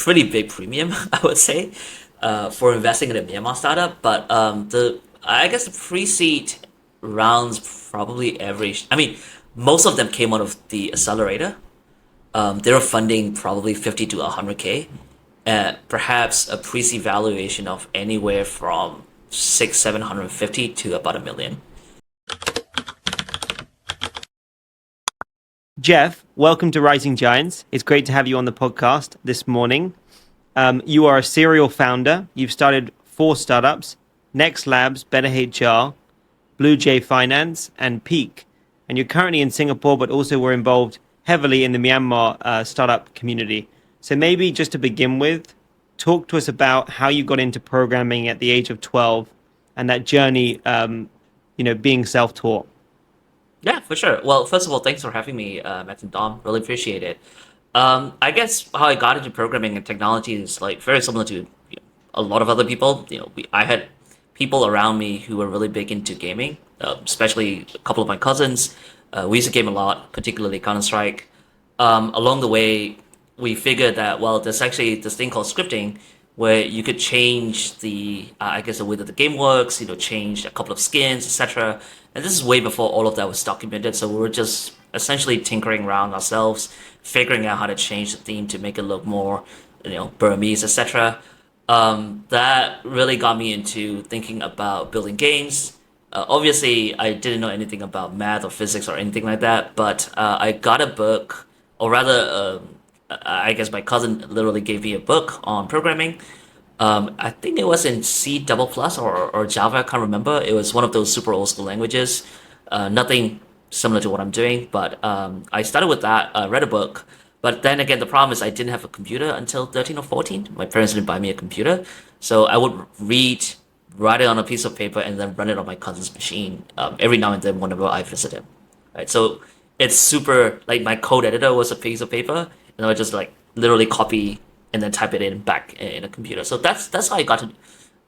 pretty big premium, I would say, for investing in a Myanmar startup. But the I guess the pre-seed rounds probably average. I mean, most of them came out of the accelerator. They were funding probably 50 to 100K, perhaps a pre-seed valuation of anywhere from 750 to about 1 million. Jeff, welcome to Rising Giants. It's great to have you on the podcast this morning. You are a serial founder. You've started 4 startups: Nexlabs, Better HR, Bluejay Finance, and Peak. And you're currently in Singapore, but also were involved heavily in the Myanmar startup community. So maybe just to begin with, talk to us about how you got into programming at the age of 12 and that journey, being self-taught. Yeah, for sure. Well, first of all, thanks for having me, Matt and Dom. Really appreciate it. I guess how I got into programming and technology is like very similar to a lot of other people. I had people around me who were really big into gaming, especially a couple of my cousins. We used to game a lot, particularly Counter Strike. Along the way, we figured that well, there's actually this thing called scripting, where you could change I guess the way that the game works. Change a couple of skins, etc. And this is way before all of that was documented. So we were just essentially tinkering around ourselves, figuring out how to change the theme to make it look more, Burmese, etc. That really got me into thinking about building games. Obviously, I didn't know anything about math or physics or anything like that, but I got a book, or rather, I guess my cousin literally gave me a book on programming. I think it was in C double plus or Java. I can't remember. It was one of those super old school languages. Nothing similar to what I'm doing, but I started with that. Read a book, but then again, the problem is I didn't have a computer until 13 or 14. My parents didn't buy me a computer, so I would read, write it on a piece of paper, and then run it on my cousin's machine every now and then whenever I visit him. Right, so it's super like my code editor was a piece of paper, and I would just like literally copy and then type it in back in a computer. So that's how I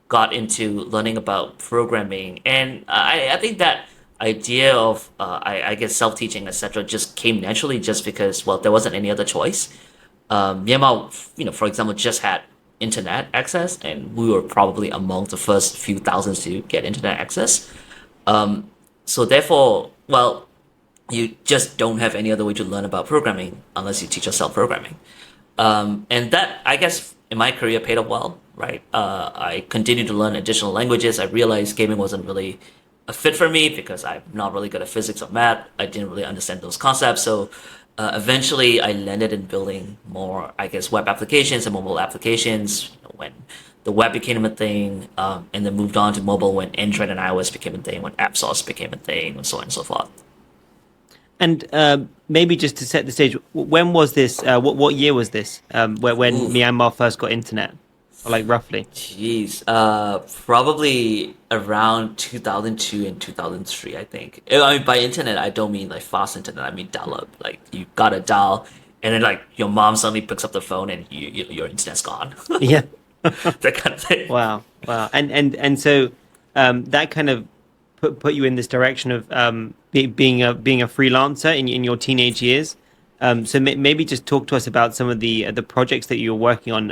got into learning about programming, and I think that idea of I guess self teaching etc. just came naturally just because well there wasn't any other choice. Myanmar, for example, just had internet access, and we were probably among the first few thousands to get internet access. So therefore, well, you just don't have any other way to learn about programming unless you teach yourself programming. And that, I guess, in my career paid off well, right? I continued to learn additional languages. I realized gaming wasn't really a fit for me because I'm not really good at physics or math. I didn't really understand those concepts. So eventually I landed in building more, I guess, web applications and mobile applications when the web became a thing, and then moved on to mobile when Android and iOS became a thing, when app stores became a thing, and so on and so forth. And maybe just to set the stage, when was this? What year was this? When Ooh. Myanmar first got internet, or like roughly? Jeez, probably around 2002 and 2003, I think. I mean, by internet, I don't mean like fast internet. I mean dial-up. Like you got a dial, and then like your mom suddenly picks up the phone, and your internet's gone. Yeah. That kind of thing. Wow, wow. And so that kind of put you in this direction of being a freelancer in your teenage years. So maybe just talk to us about some of the projects that you were working on,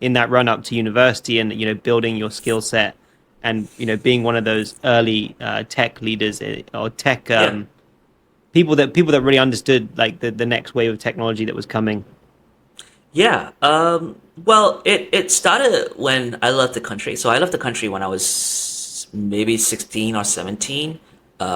in that run up to university, and building your skill set, and being one of those early tech leaders, or tech Yeah. people that really understood like the next wave of technology that was coming. Yeah. Well, it started when I left the country. So I left the country when I was maybe 16 or 17.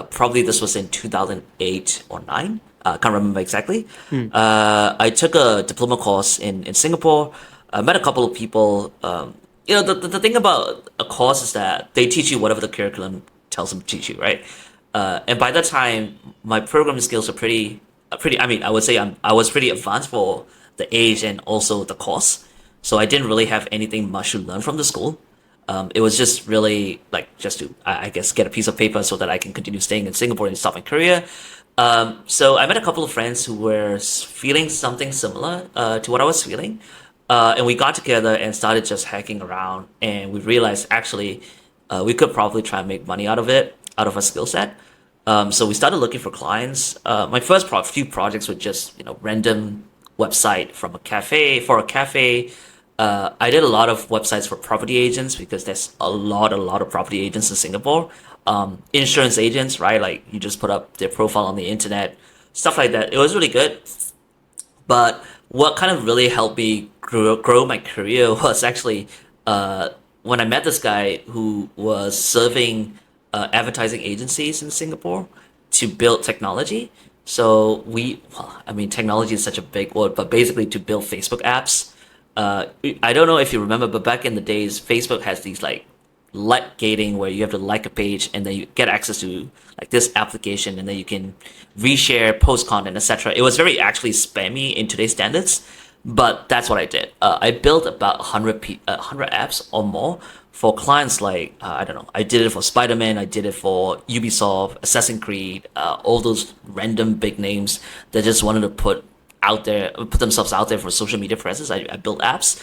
Probably this was in 2008 or 9. Can't remember exactly. I took a diploma course in Singapore. I met a couple of people. The thing about a course is that they teach you whatever the curriculum tells them to teach you, right? And by that time, my programming skills are pretty. I mean, I would say I was pretty advanced for the age and also the course. So I didn't really have anything much to learn from the school. It was just really like just to I guess get a piece of paper so that I can continue staying in Singapore and start my career. So I met a couple of friends who were feeling something similar to what I was feeling, and we got together and started just hacking around, and we realized actually we could probably try and make money out of it, out of our skill set. So we started looking for clients. My first few projects were just random website from a cafe for a cafe. I did a lot of websites for property agents because there's a lot of property agents in Singapore. Insurance agents, right? Like you just put up their profile on the internet, stuff like that. It was really good. But what kind of really helped me grow my career was actually uh, when I met this guy who was serving advertising agencies in Singapore to build technology. So well, I mean, technology is such a big word, but basically to build Facebook apps. I don't know if you remember, but back in the days, Facebook has these like like gating where you have to like a page and then you get access to like this application and then you can reshare post content, etc. It was very actually spammy in today's standards, but that's what I did. I built about 100 apps or more for clients like I don't know. I did it for Spider-Man. I did it for Ubisoft, Assassin's Creed, all those random big names that just wanted to put themselves out there for social media presence. I built apps,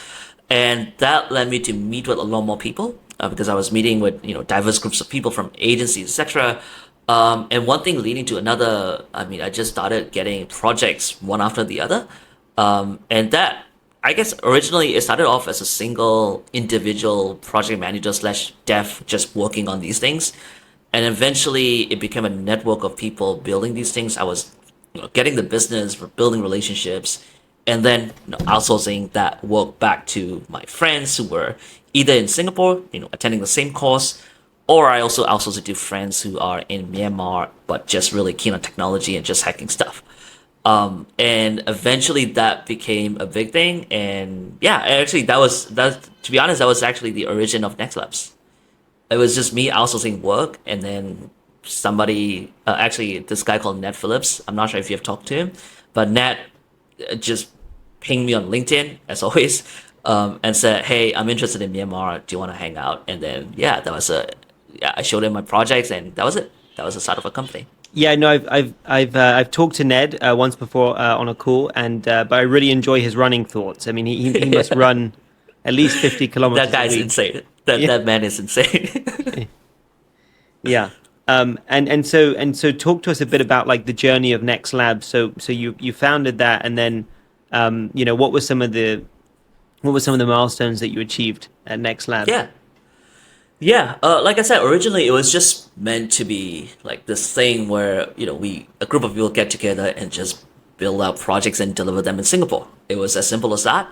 and that led me to meet with a lot more people because I was meeting with diverse groups of people from agencies, etc. And one thing leading to another. I mean, I just started getting projects one after the other, and that I guess originally it started off as a single individual project manager slash dev just working on these things, and eventually it became a network of people building these things. I was getting the business, building relationships, and then outsourcing that work back to my friends who were either in Singapore, attending the same course, or I also outsource it to friends who are in Myanmar but just really keen on technology and just hacking stuff. And eventually that became a big thing, and yeah, actually that to be honest, that was actually the origin of Nexlabs. It was just me outsourcing work, and then somebody, actually this guy called Ned Phillips. I'm not sure if you've talked to him, but Ned just pinged me on LinkedIn as always, and said, "Hey, I'm interested in Myanmar. Do you want to hang out?" And then yeah, yeah. I showed him my projects, and that was it. That was the start of a company. Yeah, no, I've talked to Ned once before on a call, and but I really enjoy his running thoughts. I mean, he must run at least 50 That kilometers a guy's week. insane. That Yeah, that man is insane. yeah. And so talk to us a bit about like the journey of Next Lab. So you founded that, and then what were some of the milestones that you achieved at Next Lab? Yeah. Yeah, like I said, originally it was just meant to be like this thing where we a group of people get together and just build out projects and deliver them in Singapore. It was as simple as that.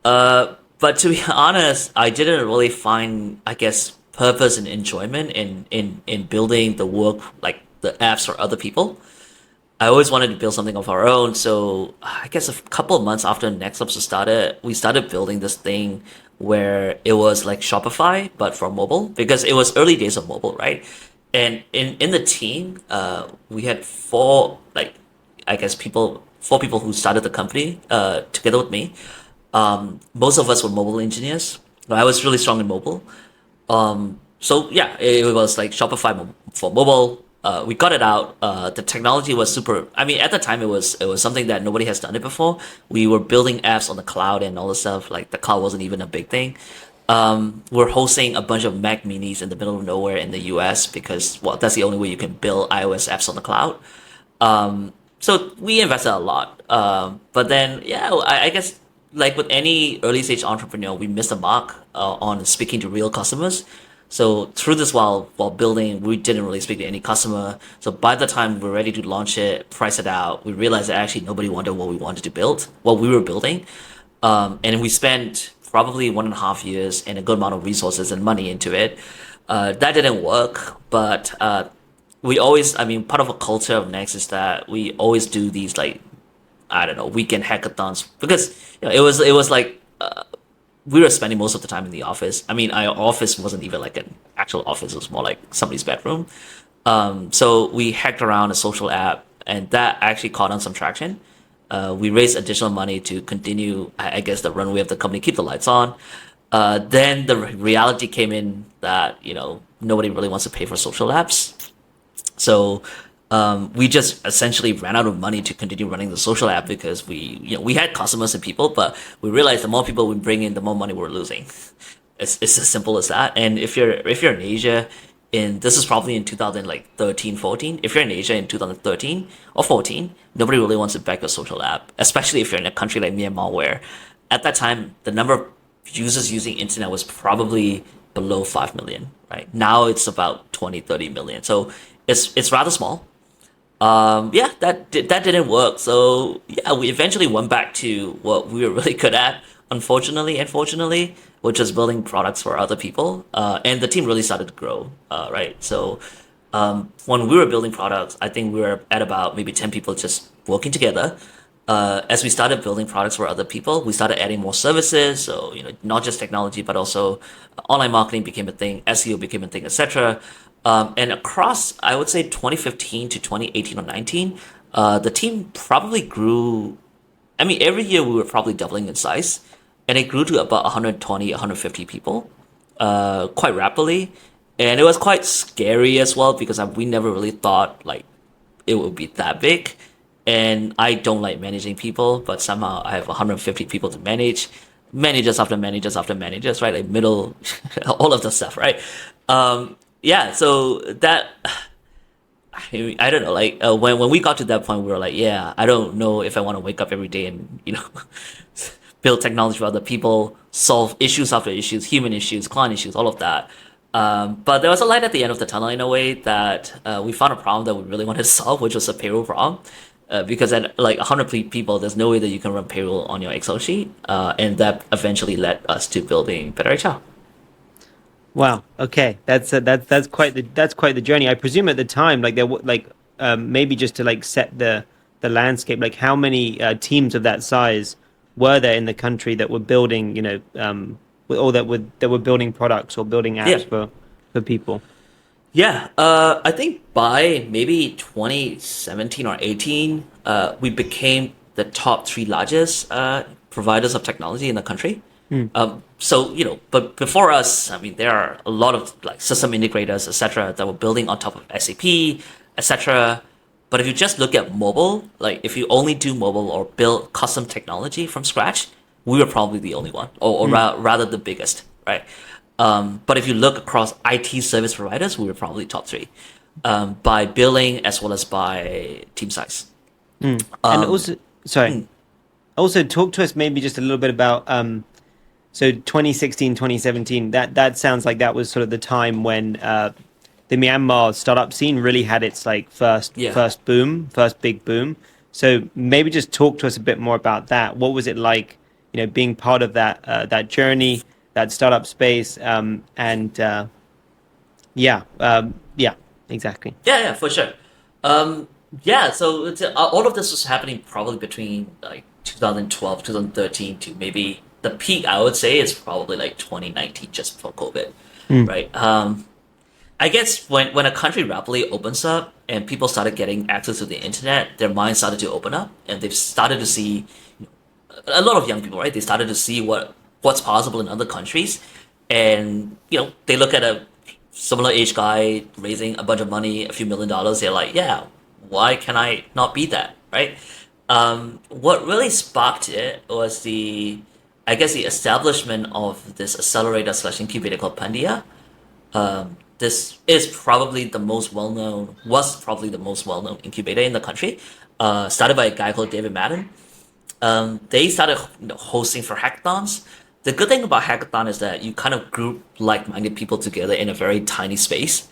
But to be honest, I didn't really find, I guess, purpose and enjoyment in building the work like the apps for other people. I always wanted to build something of our own. So I guess a couple of months after Nexlabs started, we started building this thing where it was like Shopify, but for mobile, because it was early days of mobile, right? And in the team, we had I guess four people who started the company together with me. Most of us were mobile engineers. I was really strong in mobile. So yeah, it was like Shopify for mobile. We got it out. The technology was super. I mean, at the time, it was something that nobody has done it before. We were building apps on the cloud and all this stuff. Like the cloud wasn't even a big thing. We're hosting a bunch of Mac Minis in the middle of nowhere in the U.S. because well, that's the only way you can build iOS apps on the cloud. So we invested a lot. But then, yeah, I guess like with any early stage entrepreneur, we missed the mark on speaking to real customers. So through this while building, we didn't really speak to any customer. So by the time we were ready to launch it, price it out, we realized that actually nobody wanted what we wanted to build, what we were building. And we spent probably 1.5 years and a good amount of resources and money into it. That didn't work, but we always, I mean, part of a culture of Next is that we always do these like I don't know weekend hackathons because it was like we were spending most of the time in the office. I mean, our office wasn't even like an actual office; it was more like somebody's bedroom. So we hacked around a social app, and that actually caught on some traction. We raised additional money to continue, I guess, the runway of the company, keep the lights on. Then the reality came in that nobody really wants to pay for social apps. So we just essentially ran out of money to continue running the social app because we had customers and people, but we realized the more people we bring in, the more money we're losing. It's as simple as that. And if you're in Asia, this is probably in 2000 like 13, 14. If you're in Asia in 2013 or 14, nobody really wants to beg a social app, especially if you're in a country like Myanmar, where at that time the number of users using internet was probably below 5 million, right? Now it's about 20, 30 million. So it's rather small. Yeah, that didn't work. So yeah, we eventually went back to what we were really good at, unfortunately and fortunately, which is building products for other people. And the team really started to grow, right? So when we were building products, I think we were at about maybe 10 people just working together. As we started building products for other people, we started adding more services. So, not just technology, but also online marketing became a thing, SEO became a thing, etc. And across, I would say 2015 to 2018 or 19, the team probably grew. I mean, every year we were probably doubling in size, and it grew to about 120, 150 people, quite rapidly. And it was quite scary as well because we never really thought like it would be that big. And I don't like managing people, but somehow I have 150 people to manage, managers after managers after managers, right? Like middle, all of the stuff, right? Yeah, so that I don't know, like when we got to that point, we were like, yeah, I don't know if I want to wake up every day and build technology for other people, solve issues after issues, human issues, client issues, all of that. But there was a light at the end of the tunnel in a way that we found a problem that we really wanted to solve, which was a payroll problem. Because at like 100 people, there's no way that you can run payroll on your Excel sheet, and that eventually led us to building Better HR. Wow. Okay, that's quite the journey. I presume at the time, like maybe just to like set the landscape, like how many teams of that size were there in the country that were building, or that were building products or building Yeah, apps for people? yeah. I think by maybe 2017 or 18, we became the top three largest providers of technology in the country. So but before us, I mean, there are a lot of like system integrators, etc., that were building on top of SAP, etc. But if you just look at mobile, like if you only do mobile or build custom technology from scratch, we were probably the only one, rather the biggest, right? But if you look across IT service providers, we were probably top three by billing as well as by team size. And Um, also, sorry, also talk to us maybe just a little bit about so 2016, 2017. That sounds like that was sort of the time when the Myanmar startup scene really had its like yeah. first big boom. So maybe just talk to us a bit more about that. What was it like, being part of that journey, that startup space, and yeah, exactly. Yeah, for sure. Um, yeah, so all of this was happening probably between like 2012, 2013 to maybe the peak, I would say, is probably like 2019, just before COVID, right? I guess when a country rapidly opens up and people started getting access to the internet, their minds started to open up and they've started to see a lot of young people, right? They started to see what's possible in other countries, and they look at a similar age guy raising a bunch of money, a few $1 million. They're like, yeah, why can I not be that, right? What really sparked it was I guess, the establishment of this accelerator slash incubator called Pandia. This is probably the most well known, was probably the most well known incubator in the country. Started by a guy called David Madden. They started hosting for hackathons. The good thing about hackathon is that you kind of group like-minded people together in a very tiny space,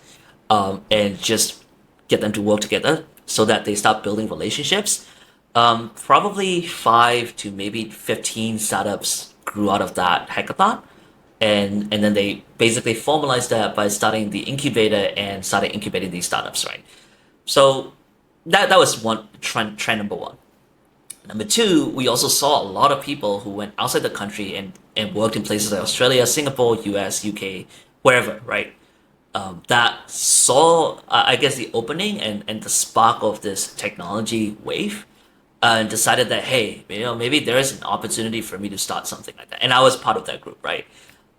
and just get them to work together so that they start building relationships. Probably 5 to maybe 15 startups grew out of that hackathon, and then they basically formalized that by starting the incubator and started incubating these startups, right? So that was one trend number one. Number two, we also saw a lot of people who went outside the country and worked in places like Australia, Singapore, US, UK, wherever, right? That saw, I guess, the opening and the spark of this technology wave, and decided that, hey, maybe there is an opportunity for me to start something like that. And I was part of that group, right?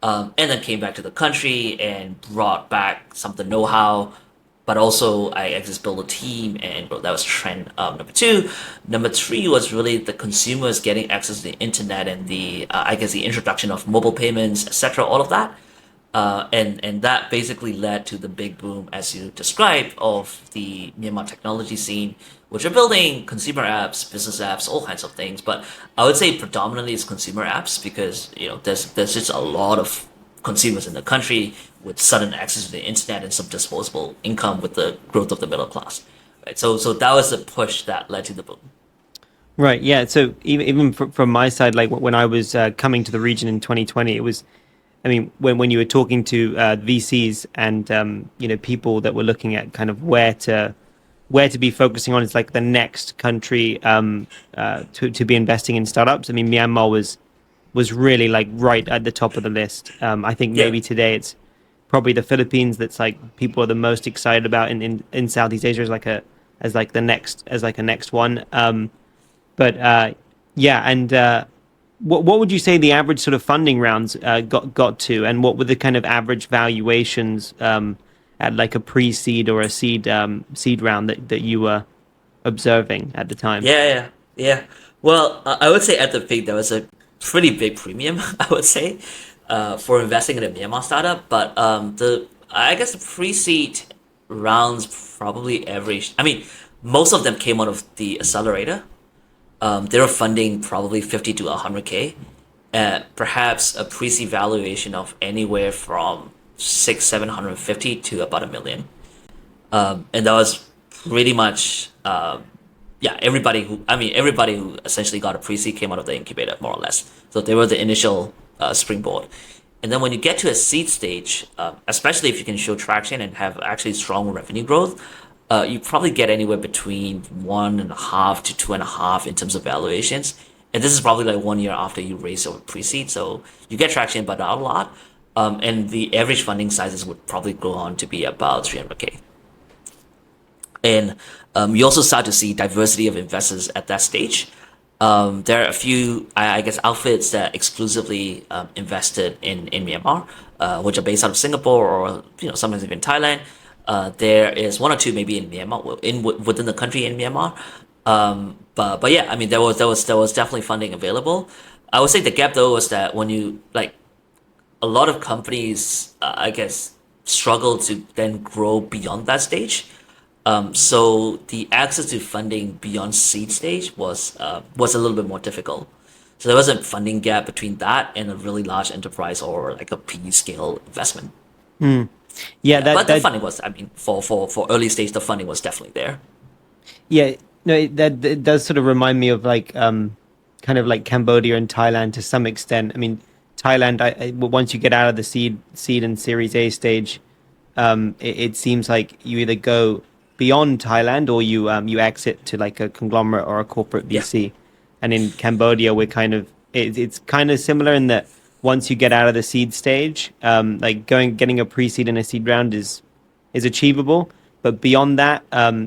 And then came back to the country and brought back some of the know-how, but also I just built a team, and that was trend number two. Number three was really the consumers getting access to the internet and the I guess the introduction of mobile payments, etc. All of that. And that basically led to the big boom, as you described, of the Myanmar technology scene, which are building consumer apps, business apps, all kinds of things. But I would say predominantly it's consumer apps because there's just a lot of consumers in the country with sudden access to the internet and some disposable income with the growth of the middle class. Right. So that was the push that led to the boom. Right. Yeah. So even from my side, like when I was coming to the region in 2020, it was, I mean, when you were talking to VCs and people that were looking at kind of where to be focusing on, it's like the next country to be investing in startups. I mean, Myanmar was really like right at the top of the list. I think Yeah. maybe today it's probably the Philippines that's like people are the most excited about in Southeast Asia as like a next one. But yeah, and what would you say the average sort of funding rounds got to, and what were the kind of average valuations at like a pre-seed or a seed round that you were observing at the time? Yeah. Well, I would say at the peak there was a pretty big premium. I would say for investing in a Myanmar startup, but the I guess the pre-seed rounds probably average. I mean, most of them came out of the accelerator. They were funding probably 50 to 100K at perhaps a pre-seed valuation of anywhere from 750 to about 1 million. And that was pretty much yeah, everybody who essentially got a pre-seed came out of the incubator, more or less. So they were the initial springboard. And then when you get to a seed stage, especially if you can show traction and have actually strong revenue growth, you probably get anywhere between 1.5 to 2.5 in terms of valuations. And this is probably like 1 year after you raise your pre-seed, so you get traction, but not a lot. And the average funding sizes would probably go on to be about 300K. And you also start to see diversity of investors at that stage. There are a few, I guess, outfits that exclusively invested in Myanmar, which are based out of Singapore or sometimes even Thailand. There is one or two maybe in Myanmar, within the country in Myanmar. But yeah, I mean there was definitely funding available. I would say the gap though was that when you like a lot of companies, I guess, struggle to then grow beyond that stage. So the access to funding beyond seed stage was a little bit more difficult. So there was a funding gap between that and a really large enterprise or like a PE scale investment. Yeah, Yeah, that but the that funding was, I mean, for early stage, the funding was definitely there. yeah, no, that does sort of remind me of like kind of like Cambodia and Thailand to some extent. I mean, Thailand, once you get out of the seed and Series A stage, it seems like you either go beyond Thailand or you exit to like a conglomerate or a corporate Yeah, VC. And in Cambodia, it's kind of similar in that once you get out of the seed stage, like getting a pre-seed and a seed round is achievable. But beyond that,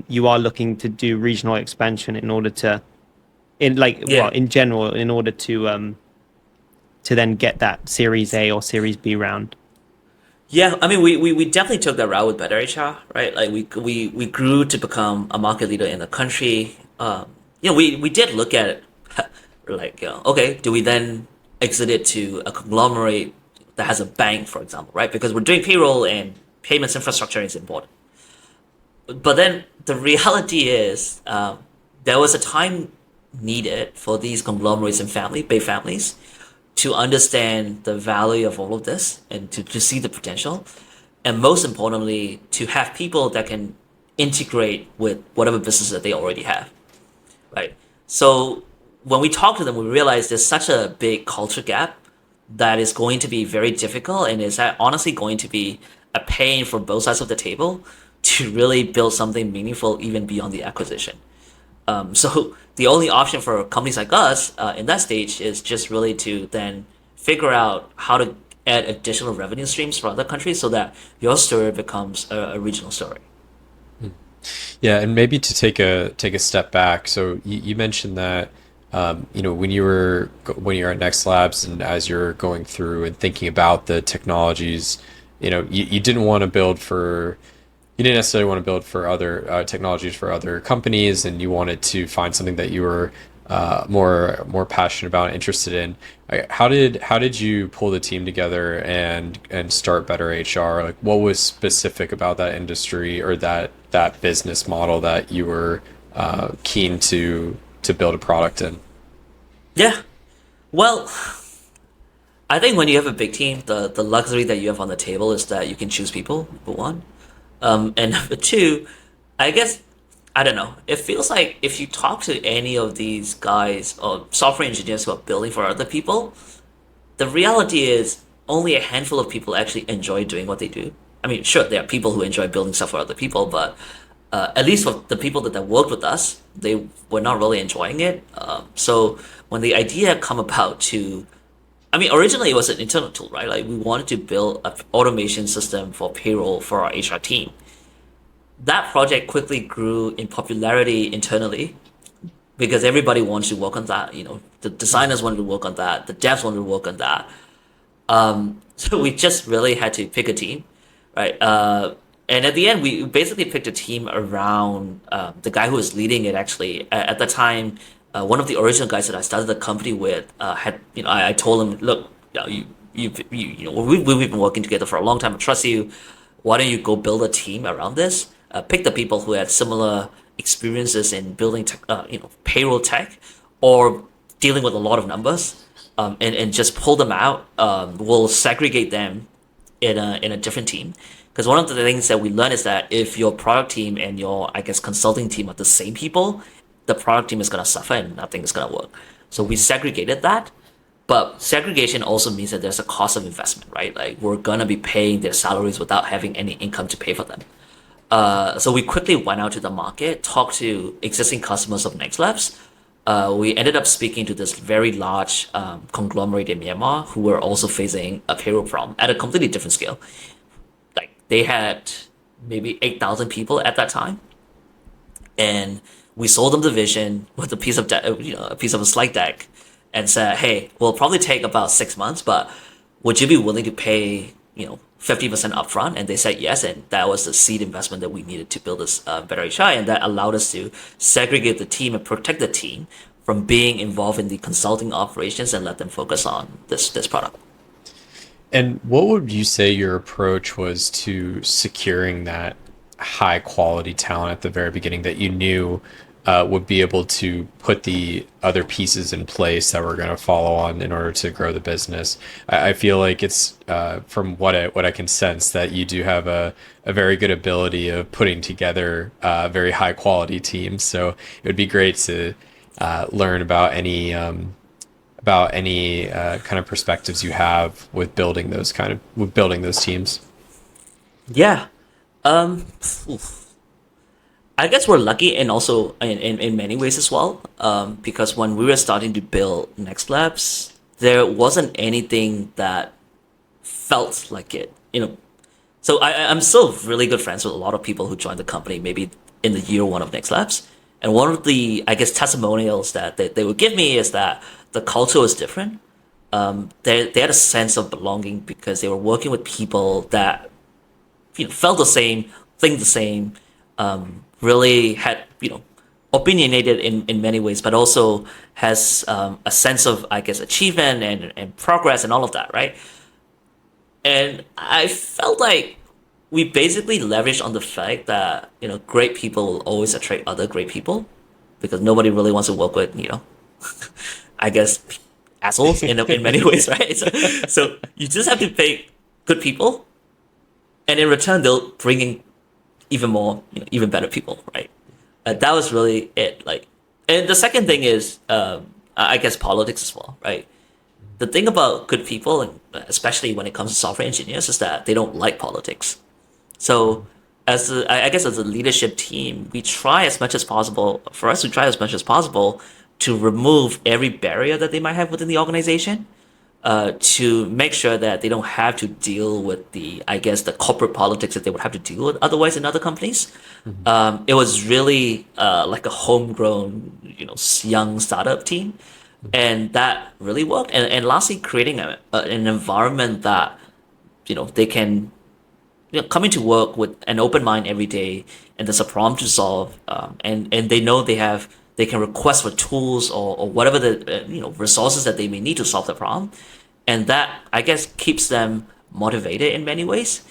you are looking to do regional expansion in order to, yeah, in general, in order to then get that Series A or Series B round. yeah. I mean, we definitely took that route with Better HR, right? Like we grew to become a market leader in the country. We did look at it, like, okay, do we then exit it to a conglomerate that has a bank, for example, right? Because we're doing payroll and payments infrastructure is important. But then the reality is, there was a time needed for these conglomerates and big families, to understand the value of all of this and to see the potential. And most importantly, to have people that can integrate with whatever business that they already have, right? So when we talk to them, we realize there's such a big culture gap that is going to be very difficult and is honestly going to be a pain for both sides of the table to really build something meaningful even beyond the acquisition. So the only option for companies like us in that stage is just really to then figure out how to add additional revenue streams for other countries so that your story becomes a regional story. Yeah, and maybe to take a step back. So you mentioned that when you were at Nexlabs and as you're going through and thinking about the technologies, you didn't want to build for you didn't necessarily want to build for other technologies for other companies, and you wanted to find something that you were more passionate about and interested in. How did you pull the team together and start Better HR? Like, what was specific about that industry or that business model that you were keen to build a product in? Yeah. Well, I think when you have a big team, the luxury that you have on the table is that you can choose people, number one. And number two, I guess, I don't know. It feels like if you talk to any of these guys or software engineers who are building for other people, the reality is only a handful of people actually enjoy doing what they do. I mean, sure, there are people who enjoy building stuff for other people, but at least for the people that worked with us, they were not really enjoying it. So when the idea come about to, I mean, originally it was an internal tool, right? Like we wanted to build an automation system for payroll for our HR team. That project quickly grew in popularity internally because everybody wants to work on that. You know, the designers wanted to work on that, the devs wanted to work on that. So we just really had to pick a team, right? And at the end, we basically picked a team around the guy who was leading it. Actually, at the time, one of the original guys that I started the company with had, you know, I told him, look, you know, we've been working together for a long time. I trust you. Why don't you go build a team around this? Pick the people who had similar experiences in building, you know, payroll tech or dealing with a lot of numbers, and just pull them out. We'll segregate them in a different team. Because one of the things that we learned is that if your product team and your, I guess, consulting team are the same people, the product team is going to suffer and nothing is going to work. So we segregated that. But segregation also means that there's a cost of investment, right? Like we're going to be paying their salaries without having any income to pay for them. So we quickly went out to the market, talked to existing customers of Nexlabs. We ended up speaking to this very large conglomerate in Myanmar who were also facing a payroll problem at a completely different scale. Like they had maybe 8,000 people at that time, and we sold them the vision with a piece of you know, a piece of a slide deck, and said, "Hey, we'll probably take about 6 months, but would you be willing to pay, you know, 50% upfront?" And they said yes, and that was the seed investment that we needed to build this better HI, and that allowed us to segregate the team and protect the team from being involved in the consulting operations and let them focus on this product. And what would you say your approach was to securing that high quality talent at the very beginning that you knew would be able to put the other pieces in place that were going to follow on in order to grow the business? I feel like it's from what I can sense that you do have a very good ability of putting together very high quality teams. So it would be great to learn about any kind of perspectives you have with building those teams. Yeah. Oof. I guess we're lucky and also in many ways as well. Because when we were starting to build Next Labs, there wasn't anything that felt like it. You know, so I'm still really good friends with a lot of people who joined the company maybe in the year one of Next Labs. And one of the, I guess, testimonials that they would give me is that the culture was different. They had a sense of belonging because they were working with people that, you know, felt the same, think the same, really had, you know, opinionated in many ways, but also has a sense of, I guess, achievement and progress and all of that, right? And I felt like we basically leveraged on the fact that, you know, great people will always attract other great people because nobody really wants to work with, you know, I guess, assholes in many ways, right? So you just have to pick good people, and in return they'll bring in even more, you know, even better people, right? That was really it. Like, and the second thing is, I guess, politics as well, right? The thing about good people, and especially when it comes to software engineers, is that they don't like politics. So, I guess as a leadership team, we try as much as possible. For us, we try as much as possible to remove every barrier that they might have within the organization, to make sure that they don't have to deal with the, I guess, the corporate politics that they would have to deal with otherwise in other companies. It was really like a homegrown, you know, young startup team, and that really worked. And lastly, creating an environment that, you know, they can, you know, coming to work with an open mind every day, and there's a problem to solve, and they know they have They can request for tools or whatever the resources that they may need to solve the problem, and that I guess keeps them motivated in many ways.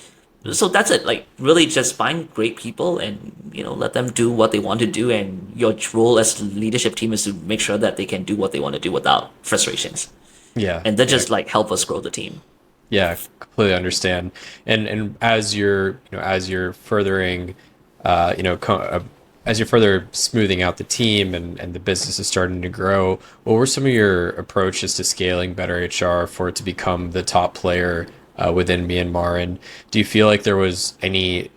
So that's it. Like really, just find great people and let them do what they want to do. And your role as the leadership team is to make sure that they can do what they want to do without frustrations, Yeah. and that Yeah. just like help us grow the team. Yeah, completely understand. And as you're furthering, as you're further smoothing out the team and the business is starting to grow, what were some of your approaches to scaling Better HR for it to become the top player within Myanmar? And do you feel like there was any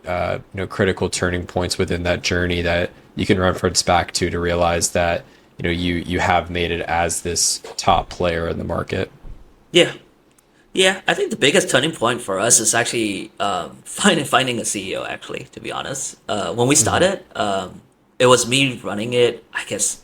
critical turning points within that journey that you can reference back to realize that you have made it as this top player in the market? Yeah. Yeah, I think the biggest turning point for us is actually finding a CEO. Actually, to be honest, when we Hmm. started, it was me running it. I guess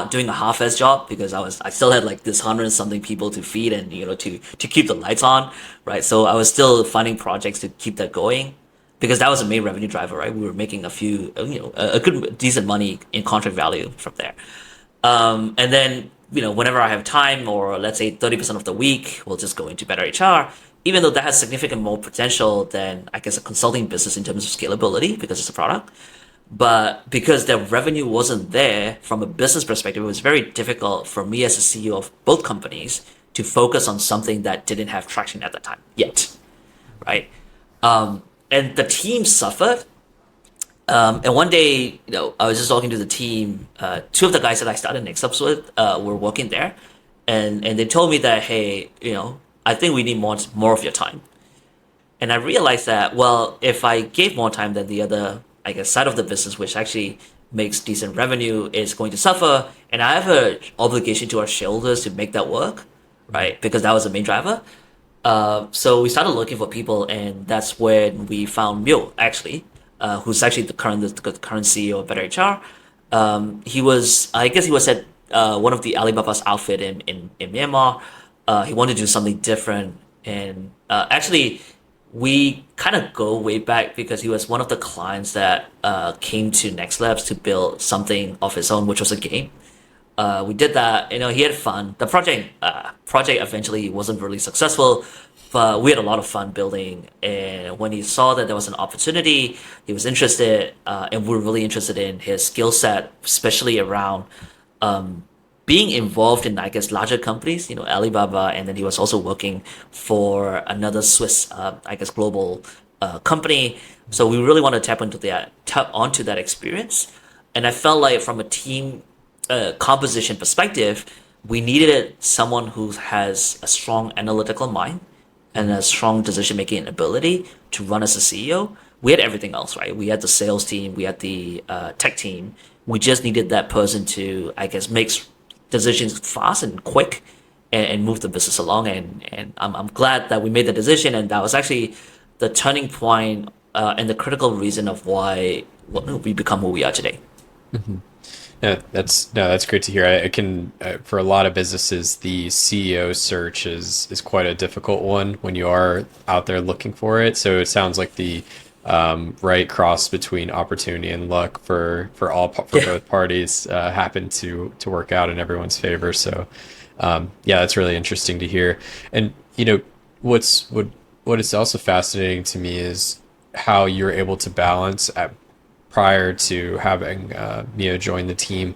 doing a half-ass job because I still had like this hundred and something people to feed and to keep the lights on, right? So I was still finding projects to keep that going because that was a main revenue driver, right? We were making a few, a good decent money in contract value from there. And then, whenever I have time, or let's say 30% of the week, we'll just go into Better HR, even though that has significant more potential than, I guess, a consulting business in terms of scalability because it's a product. But because the revenue wasn't there from a business perspective, it was very difficult for me as a CEO of both companies to focus on something that didn't have traction at that time yet, right? And the team suffered. And one day, I was just talking to the team. Two of the guys that I started Nexlabs with were working there, and they told me that, hey, I think we need more of your time. And I realized that, well, if I gave more time, then the other, I guess, side of the business, which actually makes decent revenue, is going to suffer. And I have an obligation to our shareholders to make that work, right? Because that was the main driver. So we started looking for people, and that's when we found Myo, actually, who's actually the current CEO of Better HR. I guess he was at one of the Alibaba's outfit in Myanmar. He wanted to do something different, and actually, we kind of go way back because he was one of the clients that came to Nexlabs to build something of his own, which was a game. We did that. He had fun. The project eventually wasn't really successful, but we had a lot of fun building. And when he saw that there was an opportunity, he was interested, and we were really interested in his skill set, especially around being involved in, I guess, larger companies, Alibaba, and then he was also working for another Swiss, I guess, global company. So we really want to tap onto that experience. And I felt like from a team composition perspective, we needed someone who has a strong analytical mind and a strong decision making ability to run as a CEO. We had everything else, right? We had the sales team, we had the tech team. We just needed that person to, I guess, make decisions fast and quick and move the business along. And I'm glad that we made the decision. And that was actually the turning point and the critical reason of why we become who we are today. Yeah, that's great to hear. I can for a lot of businesses, the CEO search is quite a difficult one when you are out there looking for it. So it sounds like the right cross between opportunity and luck for Yeah. both parties happened to work out in everyone's favor. So yeah, that's really interesting to hear. And what is also fascinating to me is how you're able to balance prior to having Mia join the team,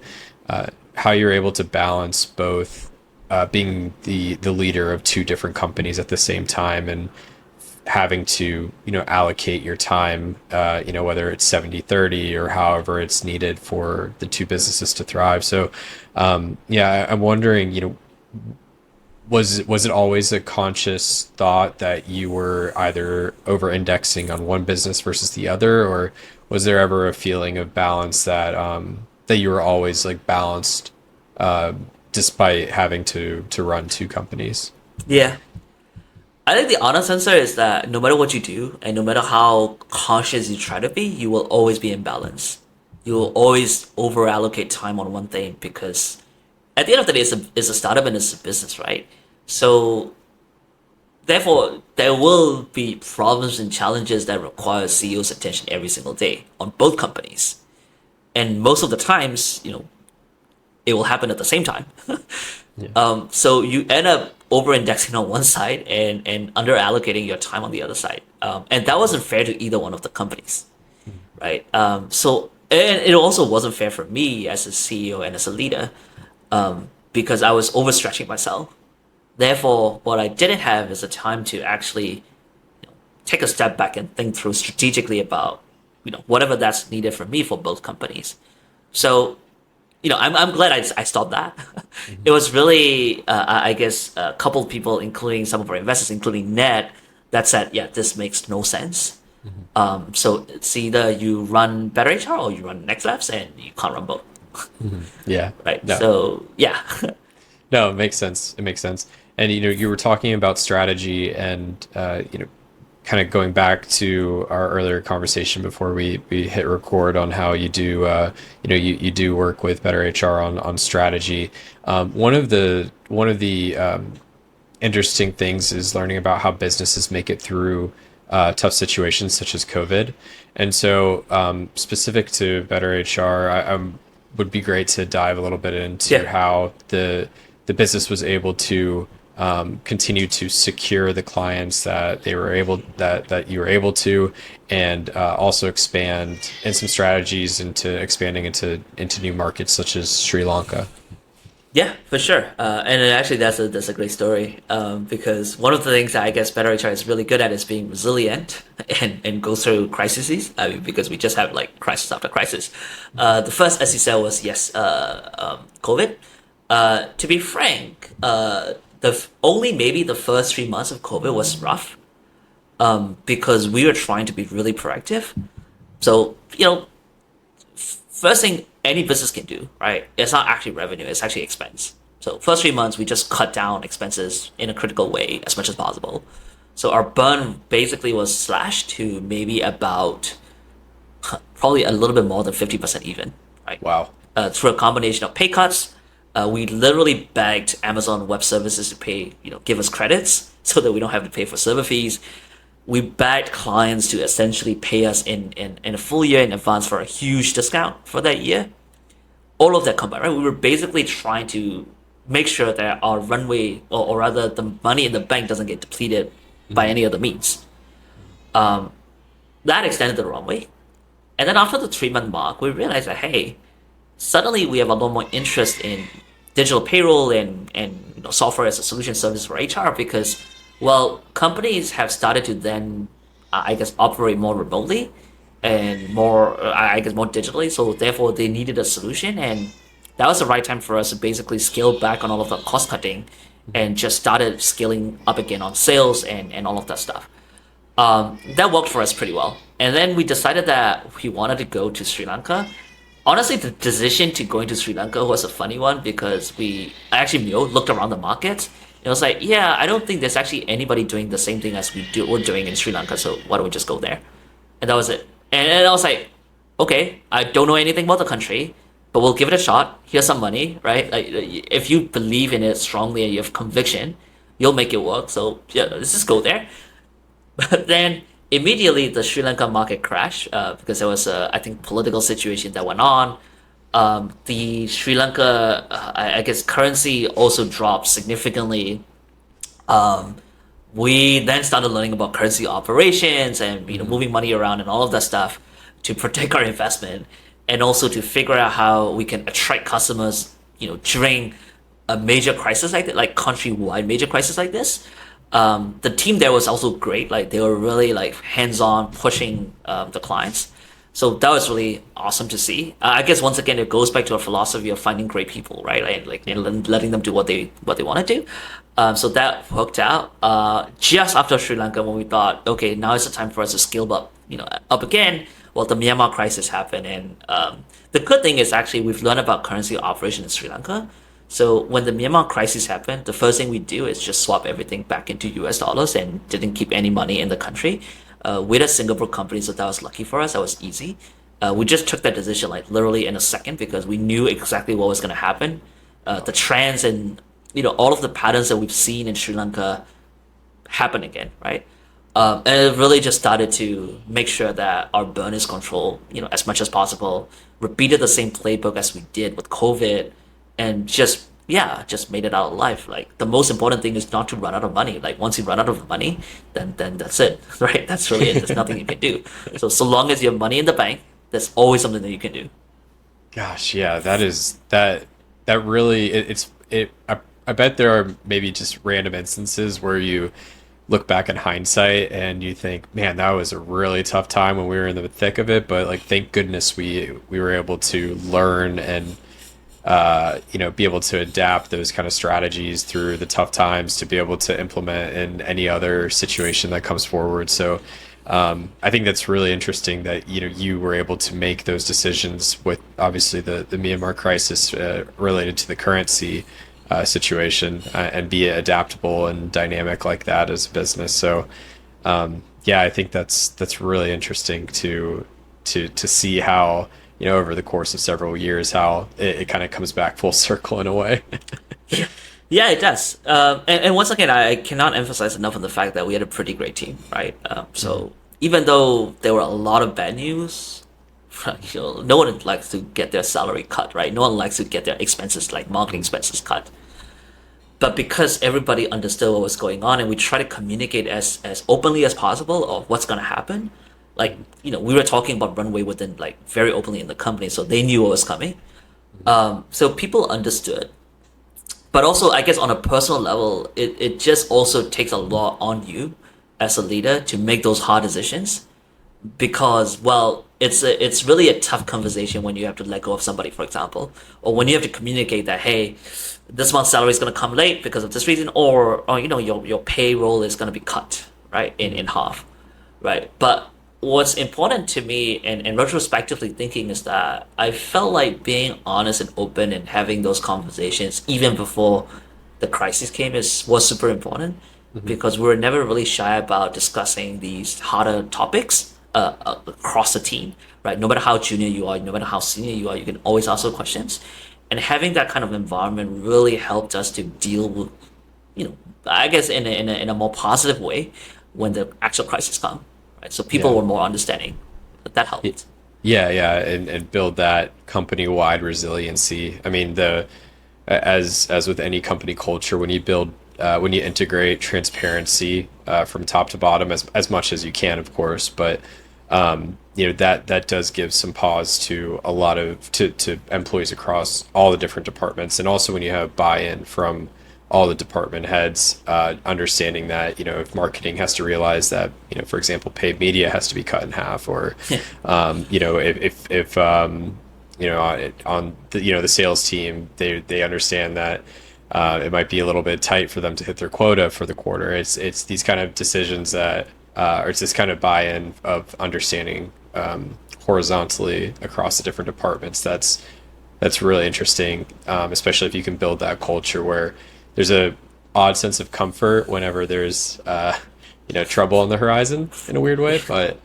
how you're able to balance both being the leader of two different companies at the same time and having to allocate your time, whether it's 70/30 or however it's needed for the two businesses to thrive. So yeah, I'm wondering, was it always a conscious thought that you were either over indexing on one business versus the other, or was there ever a feeling of balance that that you were always like balanced despite having to run two companies? Yeah. I think the honest answer is that no matter what you do and no matter how conscious you try to be, you will always be in balance. You will always over allocate time on one thing because at the end of the day, it's a startup and it's a business, right? So therefore, there will be problems and challenges that require CEO's attention every single day on both companies. And most of the times, it will happen at the same time. Yeah. So you end up over-indexing on one side and under-allocating your time on the other side. And that wasn't fair to either one of the companies, right? And it also wasn't fair for me as a CEO and as a leader, because I was overstretching myself. Therefore, what I didn't have is the time to actually take a step back and think through strategically about whatever that's needed for me for both companies. So I'm glad I stopped that. It was really, I guess, a couple of people, including some of our investors, including Ned, that said, yeah, this makes no sense. So it's either you run Better HR or you run Nexlabs, and you can't run both. Yeah. Right. No. So yeah. No, it makes sense. It makes sense. And you were talking about strategy and kind of going back to our earlier conversation before we hit record on how you do you do work with Better HR on strategy. One of the interesting things is learning about how businesses make it through tough situations such as COVID. And so specific to Better HR, would be great to dive a little bit into how the business was able to continue to secure the clients that you were able to, and also expand in some strategies into expanding into new markets such as Sri Lanka. Yeah, for sure. And actually, that's a great story, because one of the things that I guess Better HR is really good at is being resilient and go through crises. I mean, because we just have like crisis after crisis. The first, as you said, was COVID. To be frank, only maybe the first 3 months of COVID was rough, because we were trying to be really proactive. So first thing any business can do, right? It's not actually revenue; it's actually expense. So first 3 months, we just cut down expenses in a critical way as much as possible. So our burn basically was slashed to maybe about probably a little bit more than 50% even, right? Wow. Through a combination of pay cuts. We literally begged Amazon Web Services to pay, give us credits so that we don't have to pay for server fees. We begged clients to essentially pay us in a full year in advance for a huge discount for that year. All of that combined, right? We were basically trying to make sure that our runway, or rather the money in the bank, doesn't get depleted by any other means. That extended the runway. And then after the 3-month mark, we realized that, hey, suddenly we have a lot more interest in digital payroll and software as a solution service for HR, because, well, companies have started to then, I guess, operate more remotely and more, I guess, more digitally. So therefore, they needed a solution, and that was the right time for us to basically scale back on all of the cost cutting and just started scaling up again on sales and all of that stuff. That worked for us pretty well. And then we decided that we wanted to go to Sri Lanka. Honestly, the decision to going to Sri Lanka was a funny one, because I actually looked around the market. It was like, yeah, I don't think there's actually anybody doing the same thing as we're doing in Sri Lanka, so why don't we just go there? And that was it. And I was like, okay, I don't know anything about the country, but we'll give it a shot. Here's some money, right? Like, if you believe in it strongly and you have conviction, you'll make it work. So yeah, let's just go there. But then immediately the Sri Lanka market crashed, because there was I think, political situation that went on. The Sri Lanka, I guess, currency also dropped significantly. We then started learning about currency operations and moving money around and all of that stuff to protect our investment, and also to figure out how we can attract customers during a major crisis like that, like countrywide major crisis like this. The team there was also great. Like, they were really like hands-on pushing the clients. So that was really awesome to see. I guess once again it goes back to our philosophy of finding great people, right? And letting them do what they want to do. So that worked out. Just after Sri Lanka, when we thought, okay, now is the time for us to scale up again. Well, the Myanmar crisis happened, and the good thing is actually we've learned about currency operation in Sri Lanka. So when the Myanmar crisis happened, the first thing we do is just swap everything back into US dollars and didn't keep any money in the country. We're a Singapore company, so that was lucky for us. That was easy. We just took that decision like literally in a second, because we knew exactly what was going to happen. The trends and all of the patterns that we've seen in Sri Lanka happen again, right? And it really just started to make sure that our burn is controlled, as much as possible. Repeated the same playbook as we did with COVID. and just made it out alive. Like the most important thing is not to run out of money. Like once you run out of money, then that's it, right? That's really it. There's nothing you can do. So long as you have money in the bank, there's always something that you can do. Gosh, yeah, that really I bet there are maybe just random instances where you look back in hindsight and you think, man, that was a really tough time when we were in the thick of it, but like thank goodness we were able to learn and be able to adapt those kind of strategies through the tough times to be able to implement in any other situation that comes forward. So I think that's really interesting that you were able to make those decisions with obviously the Myanmar crisis related to the currency situation and be adaptable and dynamic like that as a business. So yeah, I think that's really interesting to see how over the course of several years how it kind of comes back full circle in a way. Yeah, it does. And once again, I cannot emphasize enough on the fact that we had a pretty great team, right? So even though there were a lot of bad news, no one likes to get their salary cut, right? No one likes to get their expenses, like marketing expenses, cut. But because everybody understood what was going on, and we try to communicate as openly as possible of what's going to happen, like we were talking about runway within like very openly in the company, so they knew what was coming. So people understood. But also, I guess on a personal level, it just also takes a lot on you as a leader to make those hard decisions because, well, it's really a tough conversation when you have to let go of somebody, for example, or when you have to communicate that, hey, this month's salary is going to come late because of this reason, or your payroll is going to be cut, right, in half, right? But what's important to me and retrospectively thinking is that I felt like being honest and open and having those conversations even before the crisis came was super important because we were never really shy about discussing these harder topics across the team, right? No matter how junior you are, no matter how senior you are, you can always ask those questions. And having that kind of environment really helped us to deal with, I guess in a more positive way when the actual crisis come. Right? So people Yeah. were more understanding. That helped. Yeah, and build that company-wide resiliency. I mean, as with any company culture, when you integrate transparency from top to bottom as much as you can, of course, but that does give some pause to a lot of to employees across all the different departments, and also when you have buy-in from all the department heads, understanding that if marketing has to realize that for example paid media has to be cut in half, or if on the sales team they understand that it might be a little bit tight for them to hit their quota for the quarter. It's these kind of decisions that or it's this kind of buy-in of understanding horizontally across the different departments. That's really interesting, especially if you can build that culture where there's a odd sense of comfort whenever there's trouble on the horizon in a weird way. But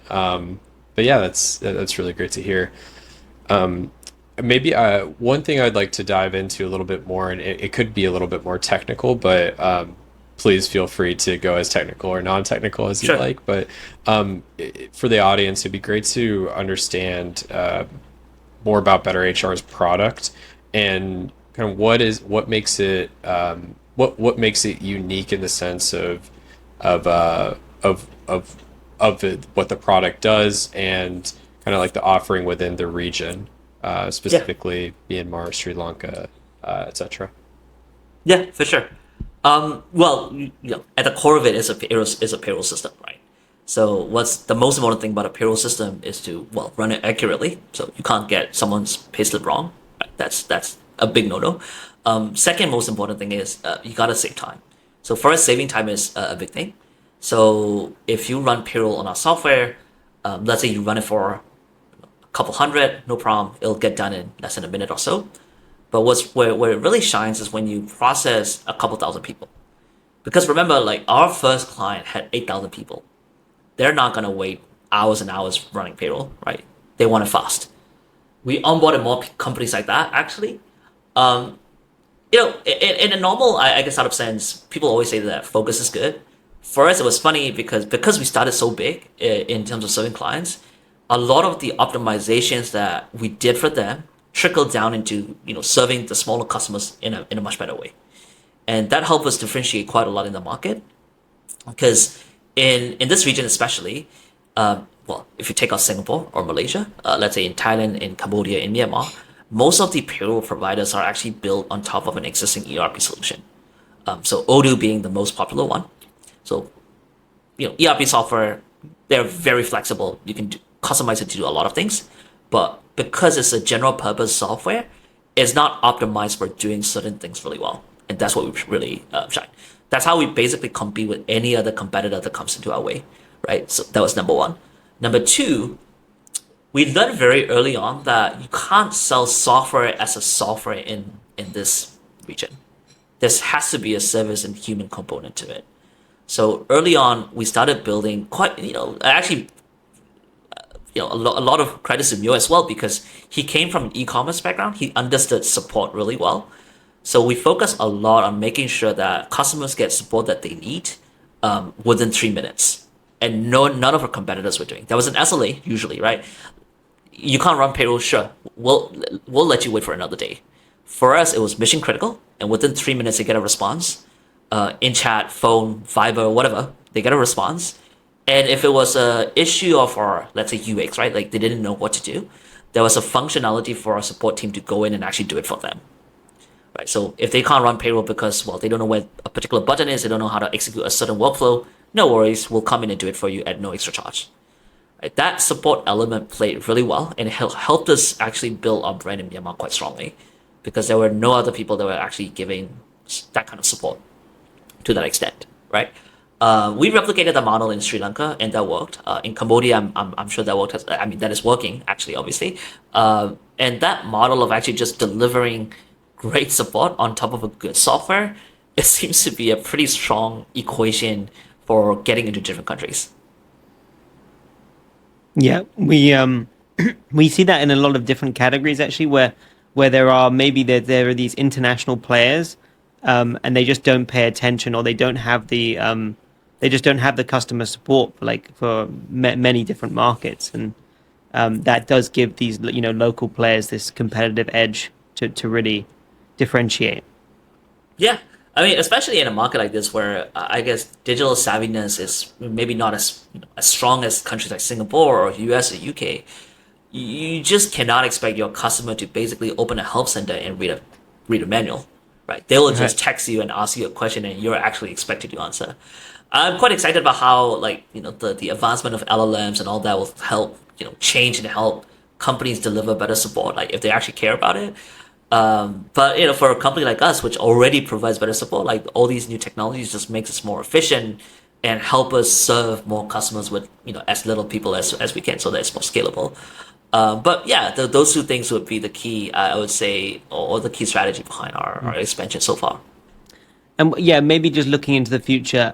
yeah, that's really great to hear. Maybe one thing I'd like to dive into a little bit more, and it could be a little bit more technical, but please feel free to go as technical or non-technical as you Sure. like. But for the audience, it'd be great to understand more about Better HR's product and kind of what makes it what makes it unique in the sense of uh, what the product does and kind of like the offering within the region, Yeah. specifically Myanmar, Sri Lanka, etc. Yeah, for sure. Well, at the core of it is a payroll system, right? So what's the most important thing about a payroll system is to run it accurately. So you can't get someone's payslip wrong. Right? That's a big no-no. Second most important thing is you gotta save time. So for us, saving time is a big thing. So if you run payroll on our software, let's say you run it for a couple hundred, no problem. It'll get done in less than a minute or so. But where it really shines is when you process a couple thousand people. Because remember, like our first client had 8,000 people. They're not gonna wait hours and hours running payroll, right? They want it fast. We onboarded more companies like that actually. Um, in a normal, I guess, out of sense, people always say that focus is good. For us, it was funny because we started so big in terms of serving clients. A lot of the optimizations that we did for them trickle down into serving the smaller customers in a much better way, and that helped us differentiate quite a lot in the market because in this region especially, well, if you take out Singapore or Malaysia, let's say in Thailand, in Cambodia, in Myanmar, most of the payroll providers are actually built on top of an existing ERP solution. So Odoo being the most popular one. So ERP software, they're very flexible. You can customize it to do a lot of things, but because it's a general purpose software, it's not optimized for doing certain things really well, and that's what we really shine. That's how we basically compete with any other competitor that comes into our way, right? So that was number one. Number two, we learned very early on that you can't sell software as a software in this region. There has to be a service and human component to it. So early on, we started building quite, actually, a lot of credits to Myo as well because he came from an e-commerce background. He understood support really well. So we focus a lot on making sure that customers get support that they need within 3 minutes. And none of our competitors were doing. There was an SLA usually, right? You can't run payroll, sure. We'll let you wait for another day. For us, it was mission critical, and within 3 minutes, they get a response. In chat, phone, Viber, whatever, they get a response. And if it was a issue of our, let's say UX, right, like they didn't know what to do, there was a functionality for our support team to go in and actually do it for them. Right. So if they can't run payroll because, well, they don't know where a particular button is, they don't know how to execute a certain workflow, no worries, we'll come in and do it for you at no extra charge. Right. That support element played really well, and it helped us actually build our brand in Myanmar quite strongly because there were no other people that were actually giving that kind of support to that extent, right? We replicated the model in Sri Lanka, and that worked. In Cambodia, I'm sure that worked. That is working actually, obviously. And that model of actually just delivering great support on top of a good software, it seems to be a pretty strong equation for getting into different countries. Yeah, we we see that in a lot of different categories actually, where there are maybe there are these international players, and they just don't pay attention, or they don't have the they just don't have the customer support for many different markets, and that does give these local players this competitive edge to really differentiate. Yeah, I mean, especially in a market like this where I guess digital savviness is maybe not as strong as countries like Singapore or US or UK. You just cannot expect your customer to basically open a help center and read a manual, right? They will just text you and ask you a question, and you're actually expected to answer. I'm quite excited about how the advancement of LLMs and all that will help change and help companies deliver better support, like if they actually care about it. But for a company like us, which already provides better support, like all these new technologies just makes us more efficient and help us serve more customers with as little people as we can, so that it's more scalable. But yeah, those two things would be the key, I would say, or the key strategy behind our expansion so far. And yeah, maybe just looking into the future,